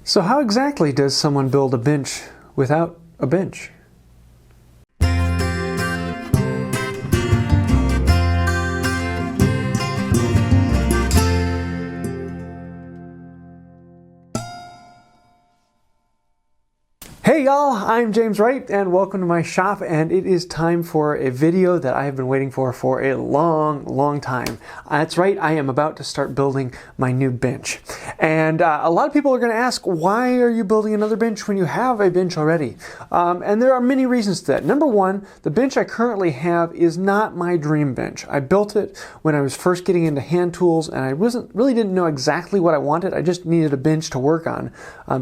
So how exactly does someone build a bench without a bench? Hey y'all, I'm James Wright and welcome to my shop, and it is time for a video that I have been waiting for a long time. That's right, I am about to start building my new bench. And a lot of people are going to ask, why are you building another bench when you have a bench already? And there are many reasons to that. Number one, the bench I currently have is not my dream bench. I built it when I was first getting into hand tools, and I really didn't know exactly what I wanted. I just needed a bench to work on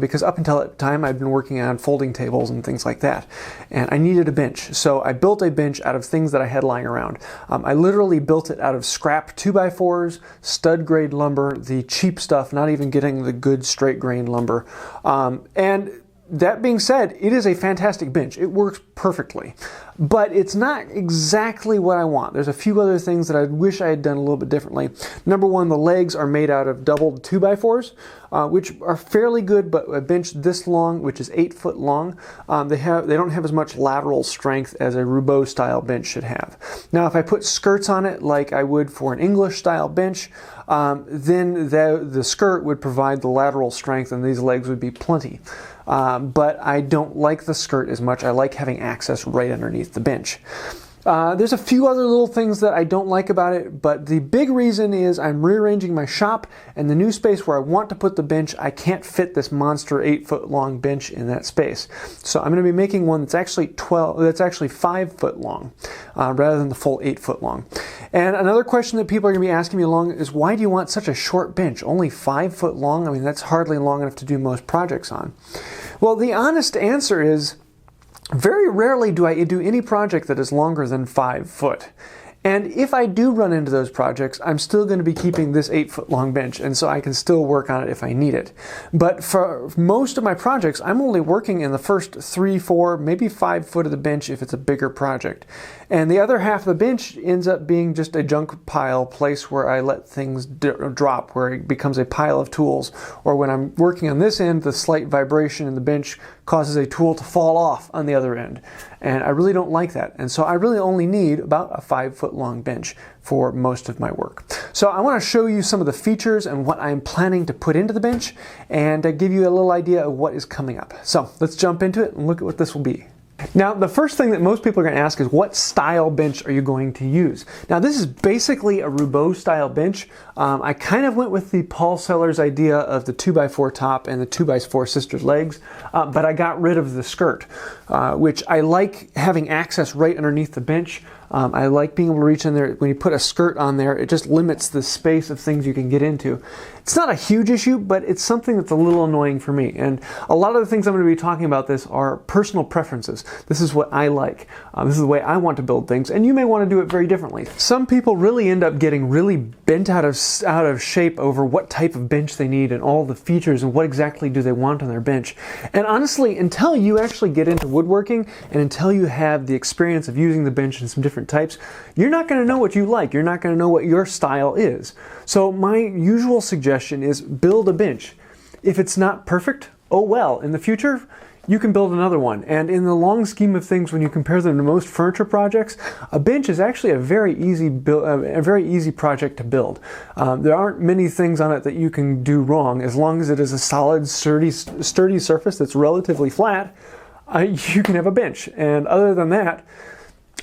because up until that time I'd been working on folding tables and things like that, and I needed a bench. So I built a bench out of things that I had lying around. I literally built it out of scrap 2x4s, stud grade lumber, the cheap stuff, not even getting the good straight grain lumber. And that being said, it is a fantastic bench. It works perfectly, but it's not exactly what I want. There's a few other things that I wish I had done a little bit differently. Number one, the legs are made out of doubled 2x4s, which are fairly good, but a bench this long, which is 8 foot long, they don't have as much lateral strength as a Roubo style bench should have. Now, if I put skirts on it like I would for an English style bench, then the skirt would provide the lateral strength and these legs would be plenty. But I don't like the skirt as much. I like having access right underneath the bench. There's a few other little things that I don't like about it, but the big reason is I'm rearranging my shop, and the new space where I want to put the bench, I can't fit this monster 8 foot long bench in that space. So I'm going to be making one that's actually 5 foot long, rather than the full 8 foot long. And another question that people are going to be asking me along is, why do you want such a short bench? Only 5 foot long? I mean, that's hardly long enough to do most projects on. Well, the honest answer is, very rarely do I do any project that is longer than 5 foot. And if I do run into those projects, I'm still going to be keeping this 8 foot long bench, and so I can still work on it if I need it. But for most of my projects, I'm only working in the first 3, 4, maybe 5 foot of the bench if it's a bigger project. And the other half of the bench ends up being just a junk pile place where I let things drop, where it becomes a pile of tools. Or when I'm working on this end, the slight vibration in the bench causes a tool to fall off on the other end. And I really don't like that. And so I really only need about a 5 foot long bench for most of my work. So I want to show you some of the features and what I'm planning to put into the bench, and give you a little idea of what is coming up. So let's jump into it and look at what this will be. Now, the first thing that most people are going to ask is, what style bench are you going to use? Now, this is basically a Roubo style bench. I kind of went with the Paul Sellers idea of the 2x4 top and the 2x4 sisters legs, but I got rid of the skirt, which I like having access right underneath the bench. I like being able to reach in there. When you put a skirt on there, it just limits the space of things you can get into. It's not a huge issue, but it's something that's a little annoying for me. And a lot of the things I'm going to be talking about this are personal preferences. This is what I like. This is the way I want to build things, and you may want to do it very differently. Some people really end up getting really bent out of shape over what type of bench they need and all the features and what exactly do they want on their bench. And honestly, until you actually get into woodworking and until you have the experience of using the bench in some different types, you're not going to know what you like. You're not going to know what your style is. So my usual suggestion is build a bench. If it's not perfect, oh well. In the future, you can build another one. And in the long scheme of things, when you compare them to most furniture projects, a bench is actually a very easy project to build. There aren't many things on it that you can do wrong. As long as it is a solid, sturdy surface that's relatively flat, you can have a bench. And other than that,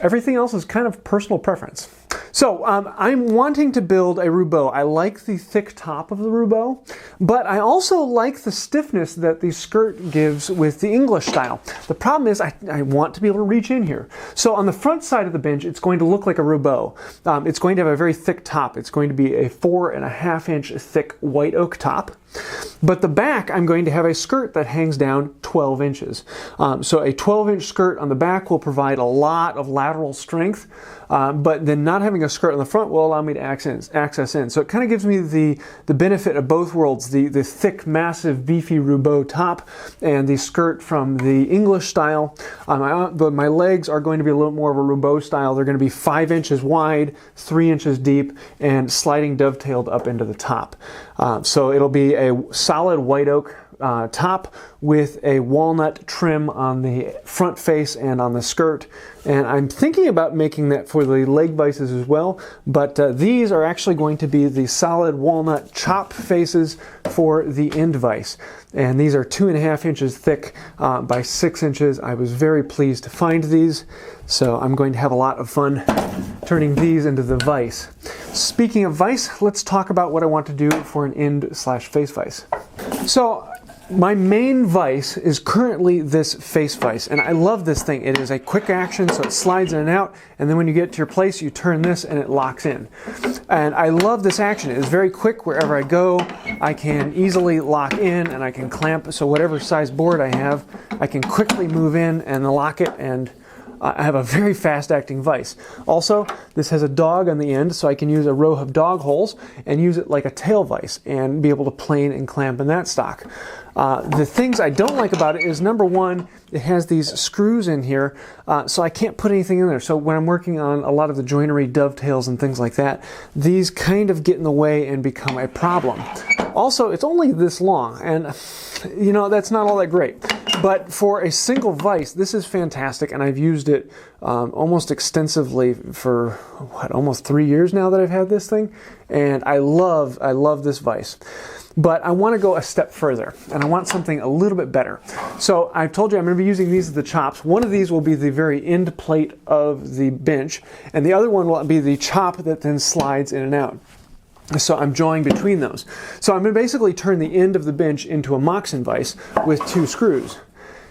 everything else is kind of personal preference. So I'm wanting to build a Roubo. I like the thick top of the Roubo, but I also like the stiffness that the skirt gives with the English style. The problem is I want to be able to reach in here. So on the front side of the bench, it's going to look like a Roubo. It's going to have a very thick top. It's going to be a 4.5 inch thick white oak top. But the back, I'm going to have a skirt that hangs down 12 inches. So a 12-inch skirt on the back will provide a lot of lateral strength, but then not having a skirt on the front will allow me to access in. So it kind of gives me the benefit of both worlds, the thick, massive, beefy Roubo top and the skirt from the English style. My legs are going to be a little more of a Roubo style. They're going to be 5 inches wide, 3 inches deep, and sliding dovetailed up into the top. So it'll be a solid white oak top with a walnut trim on the front face and on the skirt. And I'm thinking about making that for the leg vices as well, but these are actually going to be the solid walnut chop faces for the end vise. And these are 2.5 inches thick by 6 inches. I was very pleased to find these, so I'm going to have a lot of fun turning these into the vise. Speaking of vise, let's talk about what I want to do for an end/face vise. So my main vise is currently this face vise, and I love this thing. It is a quick action, so it slides in and out, and then when you get to your place, you turn this and it locks in. And I love this action. It is very quick. Wherever I go, I can easily lock in and I can clamp, so whatever size board I have, I can quickly move in and lock it, and I have a very fast acting vise. Also, this has a dog on the end, so I can use a row of dog holes and use it like a tail vise and be able to plane and clamp in that stock. The things I don't like about it is, number one, it has these screws in here, so I can't put anything in there. So when I'm working on a lot of the joinery dovetails and things like that, these kind of get in the way and become a problem. Also, it's only this long, and you know, that's not all that great. But for a single vise, this is fantastic, and I've used it almost extensively for, almost 3 years now that I've had this thing, and I love this vise. But I want to go a step further, and I want something a little bit better. So I've told you I'm going to be using these as the chops. One of these will be the very end plate of the bench, and the other one will be the chop that then slides in and out. So I'm joining between those. So I'm going to basically turn the end of the bench into a Moxon vise with 2 screws.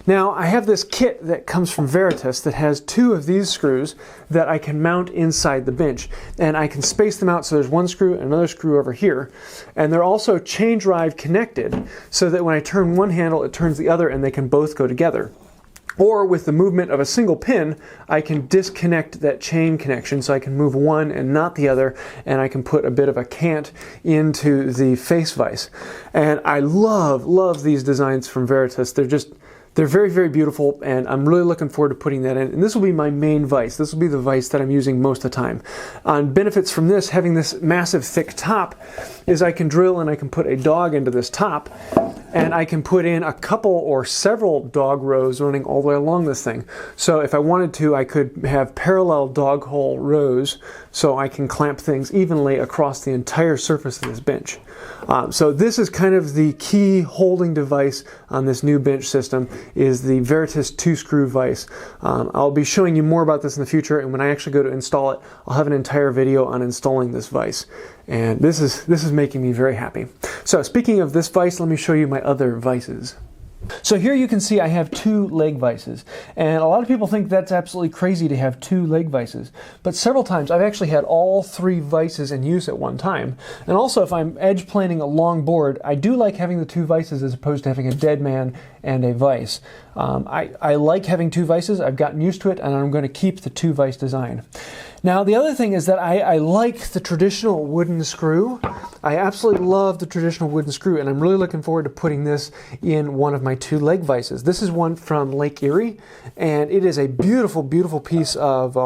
Now, I have this kit that comes from Veritas that has 2 of these screws that I can mount inside the bench. And I can space them out, so there's 1 screw and another screw over here. And they're also chain drive connected, so that when I turn one handle, it turns the other and they can both go together. Or with the movement of a single pin, I can disconnect that chain connection, so I can move one and not the other, and I can put a bit of a cant into the face vise. And I love these designs from Veritas. They're very, very beautiful, and I'm really looking forward to putting that in. And this will be my main vise. This will be the vise that I'm using most of the time. Benefits from this, having this massive thick top, is I can drill and I can put a dog into this top, and I can put in a couple or several dog rows running all the way along this thing. So if I wanted to, I could have parallel dog hole rows, so I can clamp things evenly across the entire surface of this bench. So this is kind of the key holding device on this new bench system, is the Veritas 2-screw vise. I'll be showing you more about this in the future, and when I actually go to install it, I'll have an entire video on installing this vise. And this is making me very happy. So speaking of this vise, let me show you my other vises. So here you can see I have 2 leg vises, and a lot of people think that's absolutely crazy to have 2 leg vises, but several times I've actually had all 3 vises in use at one time. And also, if I'm edge planing a long board, I do like having the 2 vises as opposed to having a dead man and a vise. I like having 2 vises. I've gotten used to it, and I'm going to keep the 2 vise design. Now, the other thing is that I like the traditional wooden screw. I absolutely love the traditional wooden screw, and I'm really looking forward to putting this in one of my 2 leg vises. This is one from Lake Erie, and it is a beautiful, beautiful piece of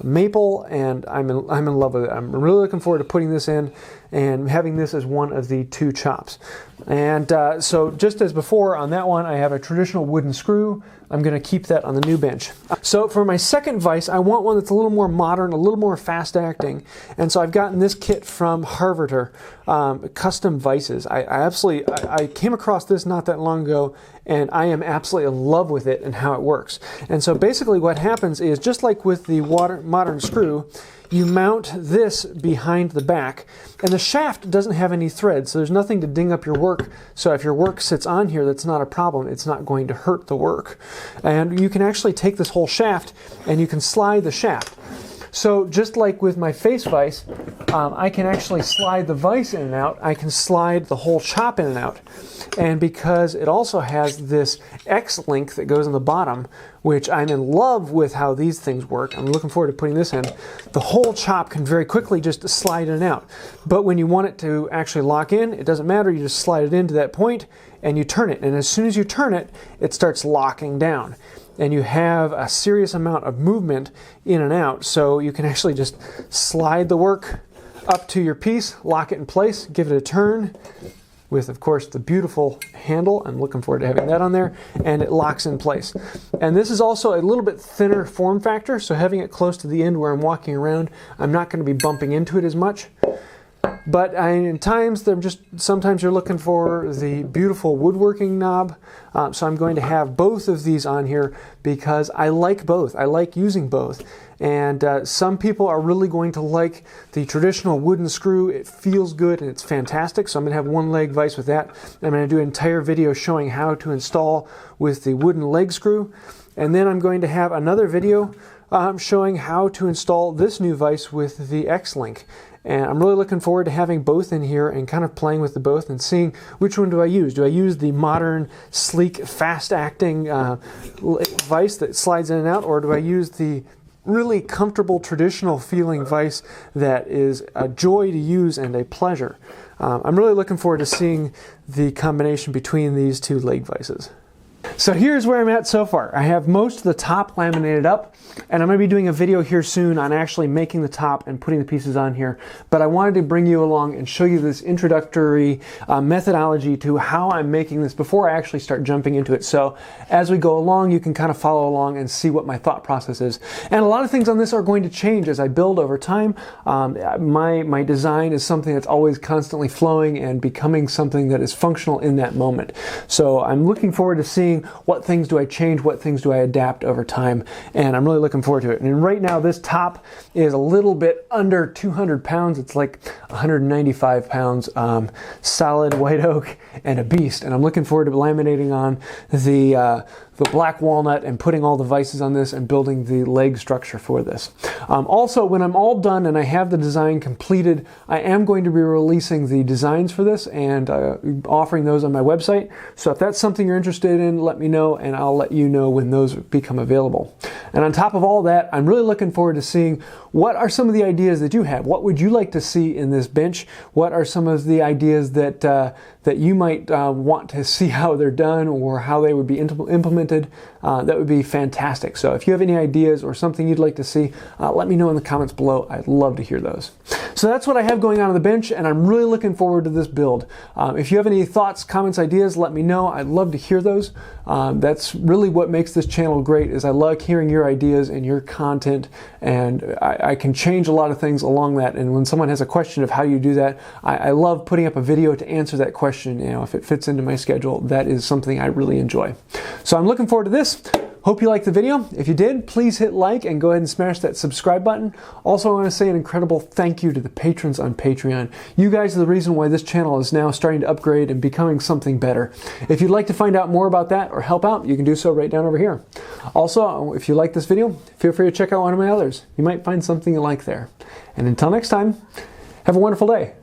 maple, and I'm in love with it. I'm really looking forward to putting this in and having this as one of the 2 chops. And so just as before on that one, I have a traditional wooden screw. I'm going to keep that on the new bench. So for my second vise, I want one that's a little more modern, a little more fast acting. And so I've gotten this kit from Harvester, custom vises. I came across this not that long ago, and I am absolutely in love with it and how it works. And so basically what happens is, just like with the modern screw, you mount this behind the back, and the shaft doesn't have any threads, so there's nothing to ding up your work. So if your work sits on here, that's not a problem. It's not going to hurt the work. And you can actually take this whole shaft and you can slide the shaft. So just like with my face vise, I can actually slide the vise in and out. I can slide the whole chop in and out. And because it also has this X link that goes on the bottom, which I'm in love with how these things work, I'm looking forward to putting this in, the whole chop can very quickly just slide in and out. But when you want it to actually lock in, it doesn't matter. You just slide it into that point and you turn it. And as soon as you turn it, it starts locking down. And you have a serious amount of movement in and out, so you can actually just slide the work up to your piece, lock it in place, give it a turn, with, of course, the beautiful handle. I'm looking forward to having that on there, and it locks in place. And this is also a little bit thinner form factor, so having it close to the end where I'm walking around, I'm not going to be bumping into it as much. But in times, sometimes you're looking for the beautiful woodworking knob. So I'm going to have both of these on here because I like both. I like using both. And some people are really going to like the traditional wooden screw. It feels good and it's fantastic. So I'm going to have one leg vise with that. I'm going to do an entire video showing how to install with the wooden leg screw. And then I'm going to have another video showing how to install this new vise with the X-Link. And I'm really looking forward to having both in here and kind of playing with the both and seeing which one do I use. Do I use the modern, sleek, fast-acting vise that slides in and out, or do I use the really comfortable, traditional feeling vise that is a joy to use and a pleasure? I'm really looking forward to seeing the combination between these two leg vises. So here's where I'm at so far. I have most of the top laminated up, and I'm going to be doing a video here soon on actually making the top and putting the pieces on here. But I wanted to bring you along and show you this introductory methodology to how I'm making this before I actually start jumping into it. So as we go along, you can kind of follow along and see what my thought process is. And a lot of things on this are going to change as I build over time. My design is something that's always constantly flowing and becoming something that is functional in that moment. So I'm looking forward to seeing what things do I change, what things do I adapt over time, and I'm really looking forward to it. And right now this top is a little bit under 200 pounds. It's like 195 pounds, solid white oak and a beast. And I'm looking forward to laminating on the black walnut and putting all the vices on this and building the leg structure for this. Also, when I'm all done and I have the design completed, I am going to be releasing the designs for this and offering those on my website. So if that's something you're interested in, let me know and I'll let you know when those become available. And on top of all that, I'm really looking forward to seeing what are some of the ideas that you have. What would you like to see in this bench? What are some of the ideas that that you might want to see how they're done or how they would be implemented? That would be fantastic. So if you have any ideas or something you'd like to see, let me know in the comments below. I'd love to hear those. So that's what I have going on the bench, and I'm really looking forward to this build. If you have any thoughts, comments, ideas, let me know. I'd love to hear those. That's really what makes this channel great, is I love hearing your ideas and your content, and I can change a lot of things along that. And when someone has a question of how you do that, I love putting up a video to answer that question. You know, if it fits into my schedule, that is something I really enjoy. So I'm looking forward to this. Hope you liked the video. If you did, please hit like and go ahead and smash that subscribe button. Also, I want to say an incredible thank you to the patrons on Patreon. You guys are the reason why this channel is now starting to upgrade and becoming something better. If you'd like to find out more about that or help out, you can do so right down over here. Also, if you like this video, feel free to check out one of my others. You might find something you like there. And until next time, have a wonderful day.